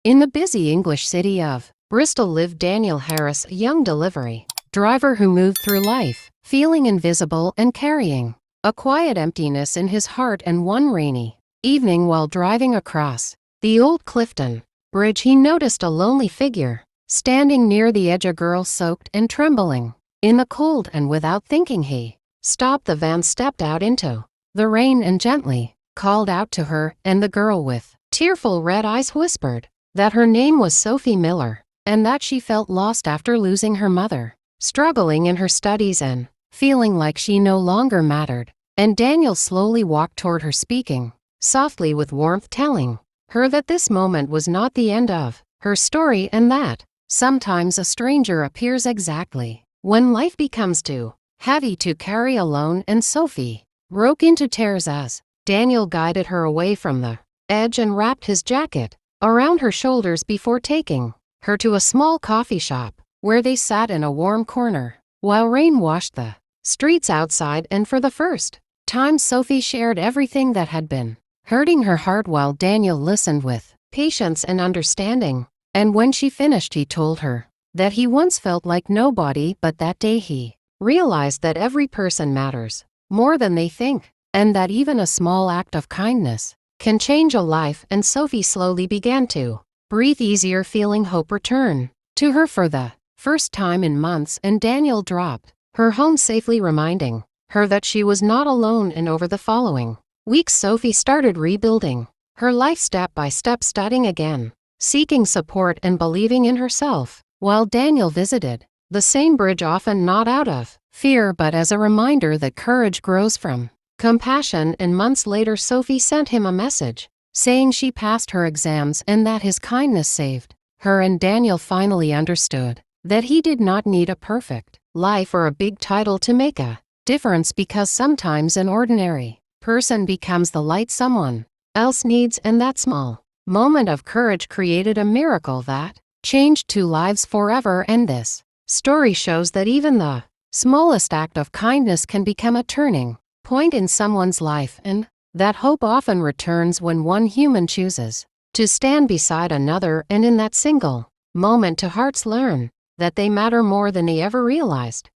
In the busy English city of Bristol lived Daniel Harris, a young delivery driver who moved through life, feeling invisible and carrying a quiet emptiness in his heart. And one rainy evening while driving across the old Clifton Bridge, he noticed a lonely figure standing near the edge, a girl soaked and trembling in the cold, and without thinking he stopped the van, stepped out into the rain and gently called out to her, and the girl with tearful red eyes whispered that her name was Sophie Miller, and that she felt lost after losing her mother, struggling in her studies and feeling like she no longer mattered. And Daniel slowly walked toward her, speaking softly with warmth, telling her that this moment was not the end of her story, and that sometimes a stranger appears exactly when life becomes too heavy to carry alone. And Sophie broke into tears as Daniel guided her away from the edge and wrapped his jacket around her shoulders before taking her to a small coffee shop where they sat in a warm corner while rain washed the streets outside. And for the first time, Sophie shared everything that had been hurting her heart, while Daniel listened with patience and understanding. And when she finished, he told her that he once felt like nobody, but that day he realized that every person matters more than they think, and that even a small act of kindness can change a life. And Sophie slowly began to breathe easier, feeling hope return to her for the first time in months. And Daniel dropped her home safely, reminding her that she was not alone. And over the following weeks, Sophie started rebuilding her life step by step, studying again, seeking support and believing in herself, while Daniel visited the same bridge, often not out of fear but as a reminder that courage grows from compassion. And months later, Sophie sent him a message saying she passed her exams and that his kindness saved her. And Daniel finally understood that he did not need a perfect life or a big title to make a difference, because sometimes an ordinary person becomes the light someone else needs. And that small moment of courage created a miracle that changed two lives forever. And this story shows that even the smallest act of kindness can become a turning point in someone's life, and that hope often returns when one human chooses to stand beside another. And in that single moment, two hearts learn that they matter more than they ever realized.